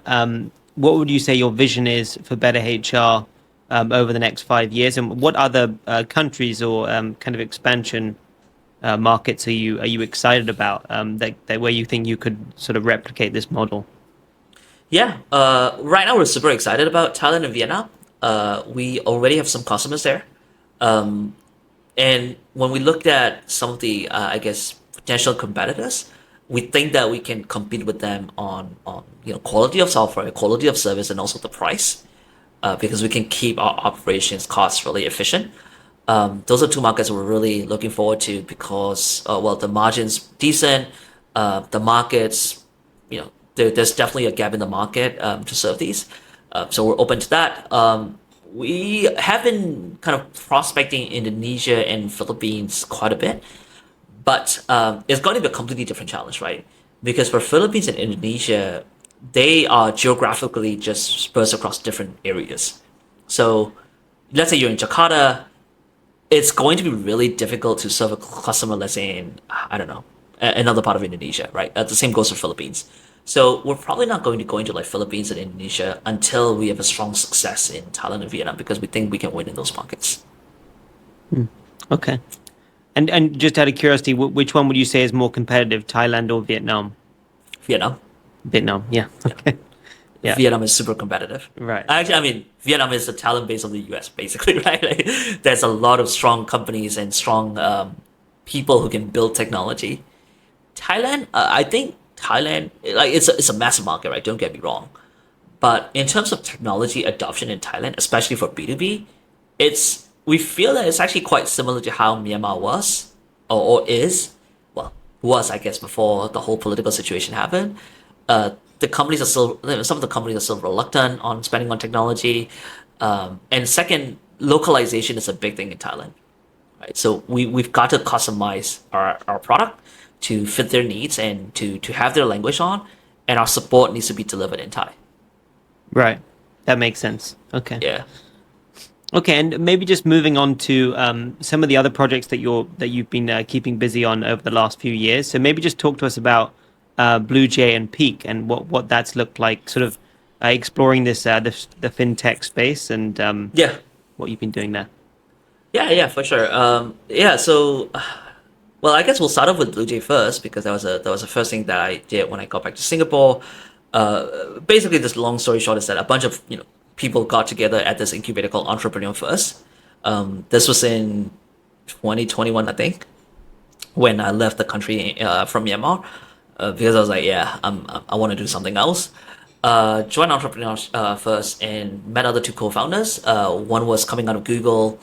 what would you say your vision is for Better HR over the next 5 years, and what other countries or kind of expansion markets are you excited about that where you think you could sort of replicate this model? Yeah, right now we're super excited about Thailand and Vietnam. We already have some customers there. And when we looked at some of the, I guess, potential competitors, we think that we can compete with them on quality of software, quality of service, and also the price, because we can keep our operations costs really efficient. Those are two markets we're really looking forward to because, well, the margins decent, the markets, there's definitely a gap in the market to serve these. So we're open to that. We have been kind of prospecting Indonesia and Philippines quite a bit, but it's going to be a completely different challenge, right? Because for Philippines and Indonesia, they are geographically just spread across different areas. So let's say you're in Jakarta, it's going to be really difficult to serve a customer, let's say in, I don't know, another part of Indonesia, right? The same goes for Philippines. So we're probably not going to go into like Philippines and Indonesia until we have a strong success in Thailand and Vietnam because we think we can win in those markets. Okay. And just out of curiosity, which one would you say is more competitive, Thailand or Vietnam? Vietnam. Vietnam, yeah. Okay. Yeah. Vietnam is super competitive. Right. Actually, I mean, Vietnam is the talent base of the US, basically, right? Like, there's a lot of strong companies and strong people who can build technology. Thailand, I think Thailand, like it's a massive market, right? Don't get me wrong. But in terms of technology adoption in Thailand, especially for B2B, we feel that it's actually quite similar to how Myanmar was or is. Well, was I guess before the whole political situation happened. The companies are still some of the companies are still reluctant on spending on technology. And second, localization is a big thing in Thailand, right? So we've got to customize our product to fit their needs and to have their language on, and our support needs to be delivered in Thai. Right. That makes sense. Okay. Yeah. Okay, and maybe just moving on to some of the other projects that you've been keeping busy on over the last few years. So maybe just talk to us about Bluejay and Peak and what that's looked like, sort of exploring the fintech space and Yeah. what you've been doing there. Yeah, for sure. Yeah, so well, I guess we'll start off with Bluejay first because that was the first thing that I did when I got back to Singapore. Basically, this long story short is that a bunch of people got together at this incubator called Entrepreneur First. This was in 2021, I think, when I left the country from Myanmar, because I was like, yeah, I want to do something else. Joined Entrepreneur First and met other two co-founders. One was coming out of Google,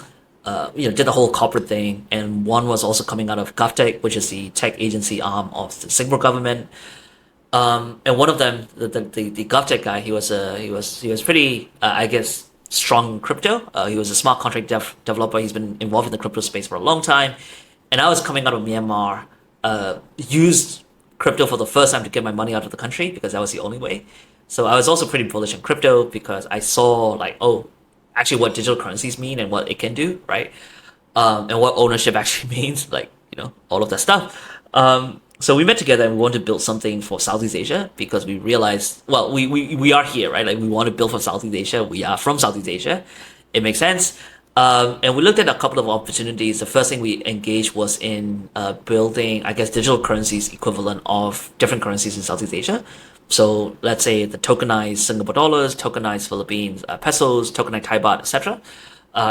did the whole corporate thing, and one was also coming out of GovTech, which is the tech agency arm of the Singapore government. And one of them, the GovTech guy, he was pretty, I guess, strong in crypto. He was a smart contract developer. He's been involved in the crypto space for a long time. And I was coming out of Myanmar, used crypto for the first time to get my money out of the country because that was the only way. So I was also pretty bullish on crypto because I saw like, oh, actually what digital currencies mean and what it can do, right? And what ownership actually means, like, all of that stuff. So we met together and we wanted to build something for Southeast Asia because we realized, well, we are here, right? Like we want to build for Southeast Asia. We are from Southeast Asia. It makes sense. And we looked at a couple of opportunities. The first thing we engaged was in building, I guess, digital currencies equivalent of different currencies in Southeast Asia. So let's say the tokenized Singapore dollars, tokenized Philippines pesos, tokenized Thai baht, etc.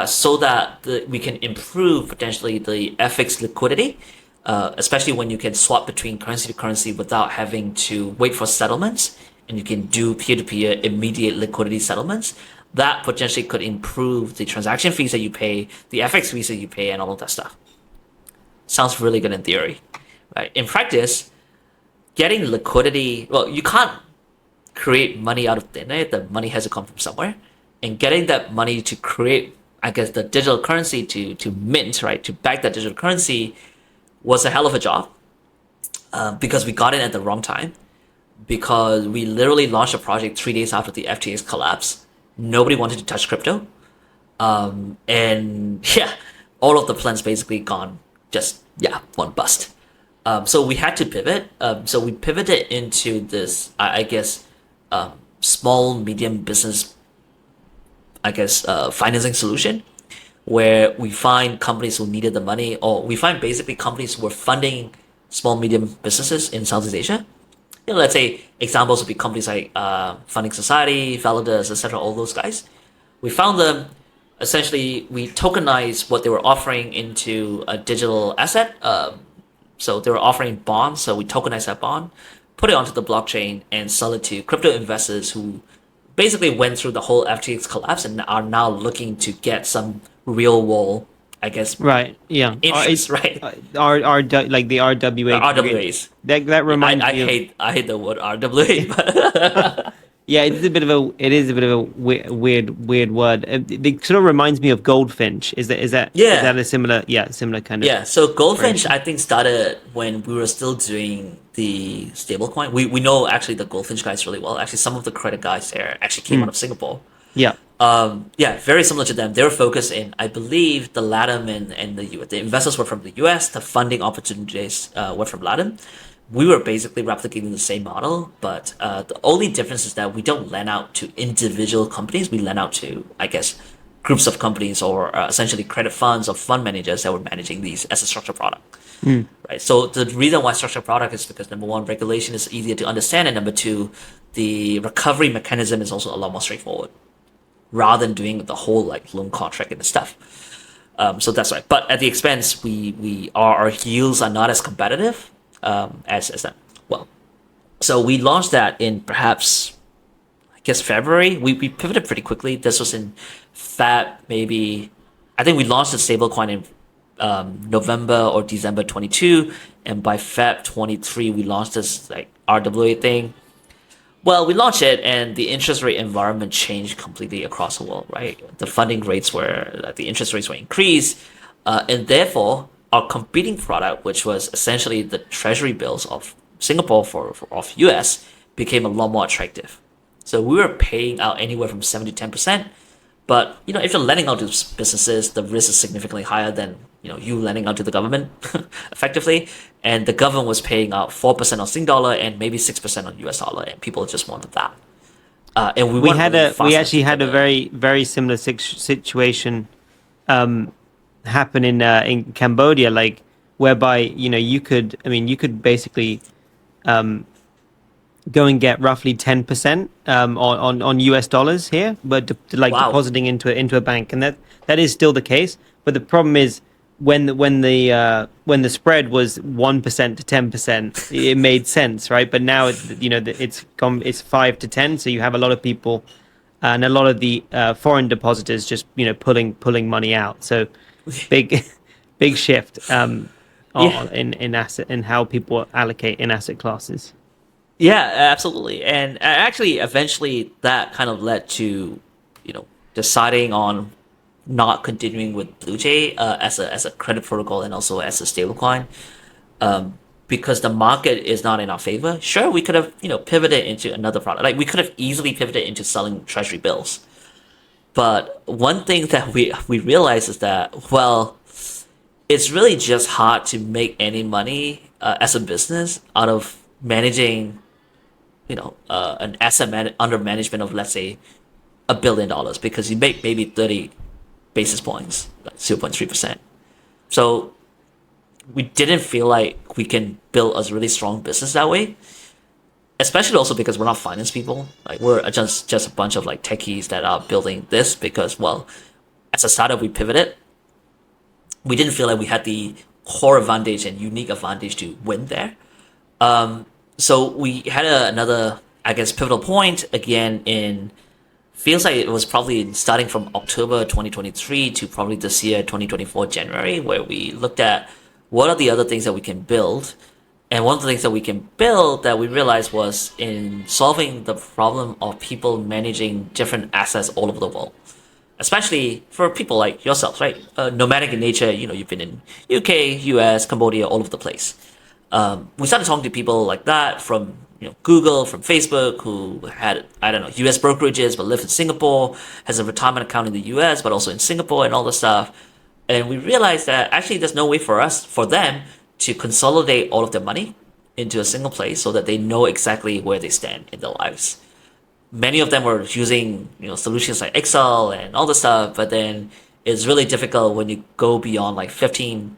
So that we can improve potentially the FX liquidity. Especially when you can swap between currency to currency without having to wait for settlements, and you can do peer-to-peer immediate liquidity settlements. That potentially could improve the transaction fees that you pay, the FX fees that you pay, and all of that stuff. Sounds really good in theory, right? In practice, getting liquidity, well, you can't create money out of thin air. The money has to come from somewhere, and getting that money to create, I guess, the digital currency to mint, right, to back that digital currency was a hell of a job because we got in at the wrong time, because we literally launched a project 3 days after the FTX collapse. Nobody wanted to touch crypto. And yeah, all of the plans basically gone, one bust. So we had to pivot. So we pivoted into this, I guess, small, medium business, financing solution, where we find companies who needed the money, or we find basically companies who were funding small, medium businesses in Southeast Asia. Let's say examples would be companies like Funding Society, Validus, etc., all those guys. We found them, essentially, we tokenized what they were offering into a digital asset. So they were offering bonds, so we tokenized that bond, put it onto the blockchain, and sell it to crypto investors who basically went through the whole FTX collapse and are now looking to get some real world, I guess. Right. Yeah. Interest, right? Like the RWA. RWAs. That reminds me. I hate the word RWA, but yeah, it is a bit of a weird word. It sort of reminds me of Goldfinch. Is that a similar kind of? Yeah. So Goldfinch, I think, started when we were still doing the stablecoin. We know actually the Goldfinch guys really well. Actually, some of the credit guys there actually came out of Singapore. Yeah. Very similar to them. They were focused in, I believe, the LATAM and the US. The investors were from the US. The funding opportunities were from LATAM. We were basically replicating the same model, but the only difference is that we don't lend out to individual companies. We lend out to, I guess, groups of companies or essentially credit funds or fund managers that were managing these as a structured product. Right. So the reason why structured product is because, number one, regulation is easier to understand, and number two, the recovery mechanism is also a lot more straightforward, rather than doing the whole like loan contract and stuff. So that's right. But at the expense, our yields are not as competitive as that. Well, so we launched that in perhaps I guess February. We pivoted pretty quickly. This was in Feb maybe. I think we launched the stablecoin in November or December 22, and by Feb 23 we launched this like RWA thing. Well, we launched it, and the interest rate environment changed completely across the world. Right, the funding rates were the interest rates were increased, and therefore our competing product, which was essentially the treasury bills of Singapore of US, became a lot more attractive. So we were paying out anywhere from 7 to 10%. But if you're lending out to businesses, the risk is significantly higher than you lending out to the government, effectively. And the government was paying out 4% on Sing dollar and maybe 6% on US dollar, and people just wanted that. And we went really fast we actually had a together. very similar situation happen in Cambodia, like whereby you could basically go and get roughly 10% on US dollars here, but Wow. depositing into a bank, and that is still the case. But the problem is when the spread was 1% to 10%, it made sense, right? But now it's 5 to 10, so you have a lot of people and a lot of the foreign depositors just pulling money out. So big big shift Yeah. in asset in how people allocate in asset classes. Yeah, absolutely. And actually, eventually, that kind of led to, deciding on not continuing with Bluejay as a credit protocol and also as a stablecoin, because the market is not in our favor. Sure, we could have pivoted into another product. Like we could have easily pivoted into selling treasury bills. But one thing that we realized is that, well, it's really just hard to make any money as a business out of managing an under management of, let's say, $1 billion, because you make maybe 30 basis points, like 0.3%. So we didn't feel like we can build a really strong business that way, especially also because we're not finance people. Like we're just a bunch of like techies that are building this because, well, as a startup, we pivoted. We didn't feel like we had the core advantage and unique advantage to win there. So we had another, I guess, pivotal point again in feels like it was probably starting from October 2023 to probably this year 2024 January, where we looked at what are the other things that we can build. And one of the things that we can build that we realized was in solving the problem of people managing different assets all over the world, especially for people like yourselves, right? Nomadic in nature, you've been in UK, US, Cambodia, all over the place. We started talking to people like that from Google, from Facebook, who had, I don't know, US brokerages but lived in Singapore, has a retirement account in the US but also in Singapore and all this stuff. And we realized that actually there's no way for them to consolidate all of their money into a single place so that they know exactly where they stand in their lives. Many of them were using solutions like Excel and all this stuff, but then it's really difficult when you go beyond like 15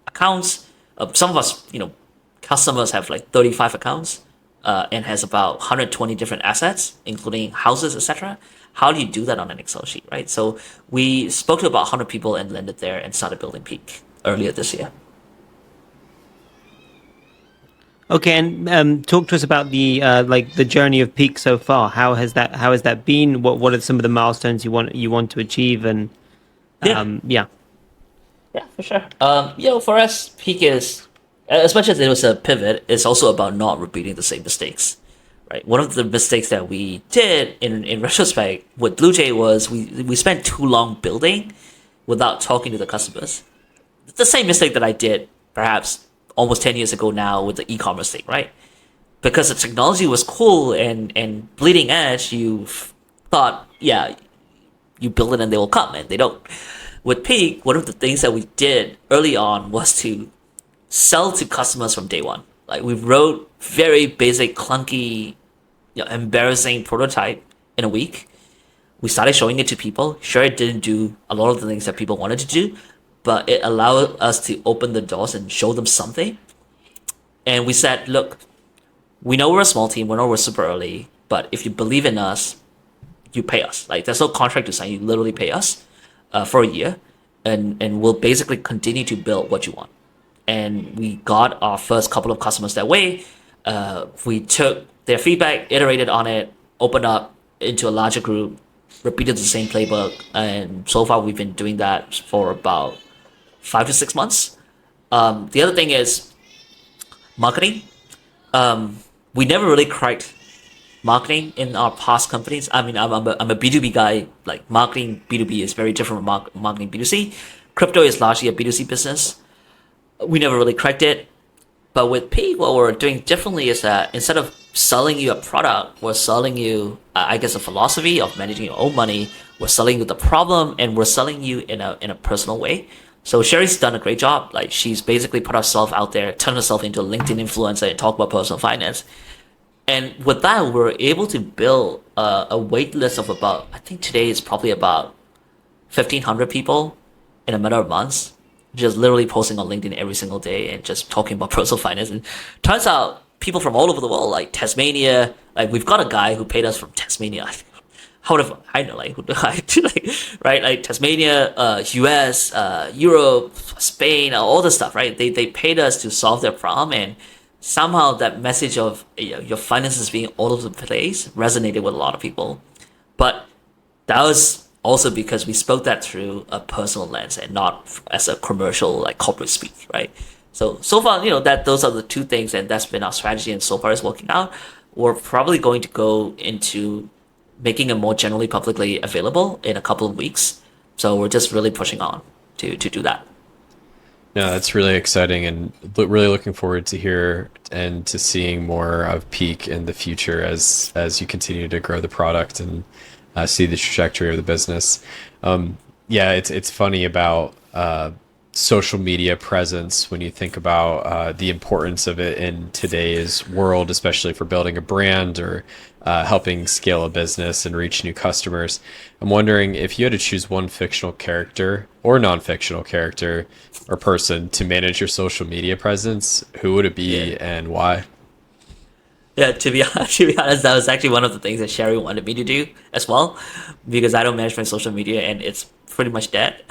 accounts. Some of us, customers have like 35 accounts and has about 120 different assets, including houses, etc. How do you do that on an Excel sheet, right? So we spoke to about 100 people and landed there and started building Peak earlier this year. Okay, and talk to us about the journey of Peak so far. How has that been? What are some of the milestones you want to achieve? And Yeah. yeah. Yeah, for sure. For us, Peak is, as much as it was a pivot, it's also about not repeating the same mistakes, right? One of the mistakes that we did in retrospect with Bluejay was we spent too long building without talking to the customers. It's the same mistake that I did perhaps almost 10 years ago now with the e-commerce thing, right? Because the technology was cool and bleeding edge, you thought, yeah, you build it and they will come, and they don't. With Peak, one of the things that we did early on was to sell to customers from day one. Like we wrote very basic, clunky, embarrassing prototype in a week. We started showing it to people. Sure, it didn't do a lot of the things that people wanted to do, but it allowed us to open the doors and show them something. And we said, look, we know we're a small team, we know we're super early, but if you believe in us, you pay us. Like there's no contract to sign, you literally pay us for a year. and we'll basically continue to build what you want. And we got our first couple of customers that way. We took their feedback, iterated on it, opened up into a larger group, repeated the same playbook, and so far we've been doing that for about 5 to 6 months. The other thing is marketing. We never really cracked marketing in our past companies. I mean, I'm a B2B guy. Like marketing B2B is very different from marketing B2C. Crypto is largely a B2C business. We never really cracked it. But with Peak, what we're doing differently is that instead of selling you a product, we're selling you, I guess, a philosophy of managing your own money. We're selling you the problem, and we're selling you in a personal way. So Sherry's done a great job. Like she's basically put herself out there, turned herself into a LinkedIn influencer, and talk about personal finance. And with that, we're able to build a wait list of about, I think today is probably about 1,500 people in a matter of months, just literally posting on LinkedIn every single day and just talking about personal finance. And turns out people from all over the world, like Tasmania, like we've got a guy who paid us from Tasmania. How would have I know like who do I like right like Tasmania, US, Europe, Spain, all the stuff, right? They paid us to solve their problem, and somehow that message of your finances being all over the place resonated with a lot of people. But that was also because we spoke that through a personal lens and not as a commercial like corporate speech, right? So far, that those are the two things, and that's been our strategy, and so far it's working out. We're probably going to go into making it more generally publicly available in a couple of weeks. So we're just really pushing on to do that. No, that's really exciting, and really looking forward to hear and to seeing more of Peak in the future as you continue to grow the product and see the trajectory of the business. Yeah, it's funny about social media presence when you think about the importance of it in today's world, especially for building a brand or helping scale a business and reach new customers. I'm wondering if you had to choose one fictional character or non-fictional character or person to manage your social media presence, who would it be Yeah. and why? Yeah, to be honest, that was actually one of the things that Sherry wanted me to do as well, because I don't manage my social media and it's pretty much dead.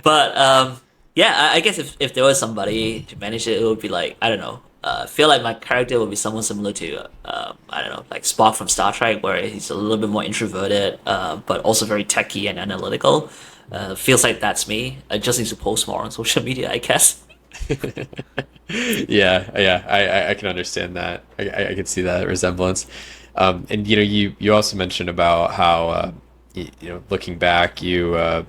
But yeah, I guess if there was somebody to manage it, it would be like I don't know. I feel like my character would be someone similar to I don't know, like Spock from Star Trek, where he's a little bit more introverted, but also very techy and analytical. Feels like that's me. I just need to post more on social media, I guess. Yeah, I can understand that. I can see that resemblance. And you also mentioned about how looking back, you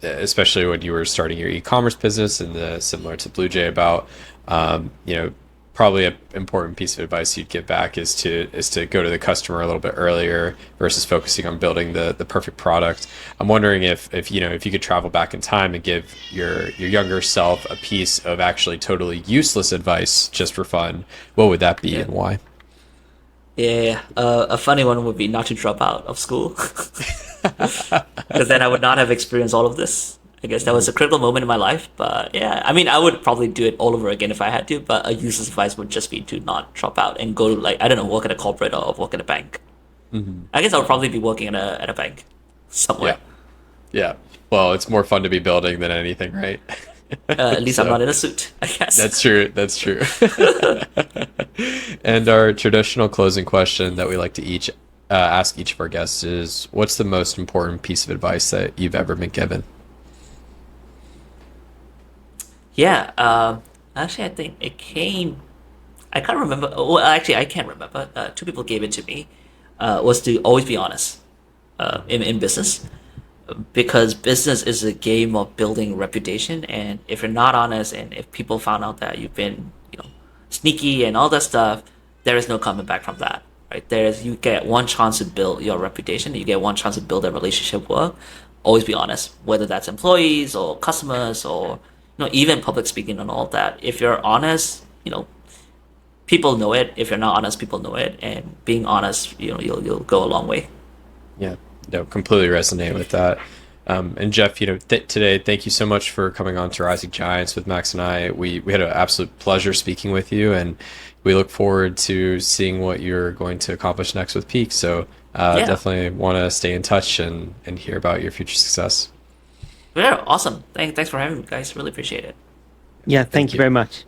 especially when you were starting your e-commerce business and similar to Bluejay about probably an important piece of advice you'd give back is to go to the customer a little bit earlier versus focusing on building the perfect product. I'm wondering if you could travel back in time and give your younger self a piece of actually totally useless advice just for fun, what would that be Yeah. and why? Yeah, a funny one would be not to drop out of school, because then I would not have experienced all of this. I guess that was a critical moment in my life, but yeah, I mean, I would probably do it all over again if I had to. But a useless advice would just be to not drop out and go to like I don't know, work at a corporate or work at a bank. I guess I would probably be working at a bank somewhere. Yeah, yeah. Well, it's more fun to be building than anything, right? At least I'm So not in a suit, I guess. that's true. That's true. And our traditional closing question that we like to ask each of our guests is, what's the most important piece of advice that you've ever been given? Yeah, actually, I think it came. I can't remember. Well, actually, I can't remember. Two people gave it to me. Was to always be honest in business, because business is a game of building reputation, and if you're not honest, and if people found out that you've been, sneaky and all that stuff, there is no coming back from that. Right? You get one chance to build your reputation. You get one chance to build a relationship work. Always be honest, whether that's employees or customers or even public speaking and all of that. If you're honest, people know it. If you're not honest, people know it. And being honest, you'll go a long way. Yeah, no, completely resonate with that. And Jeff, today, thank you so much for coming on to Rising Giants with Max and I. We had an absolute pleasure speaking with you, and we look forward to seeing what you're going to accomplish next with Peak. So Yeah, definitely want to stay in touch and hear about your future success. Yeah, awesome. Thanks for having me, guys. Really appreciate it. Yeah, thank you you. very much.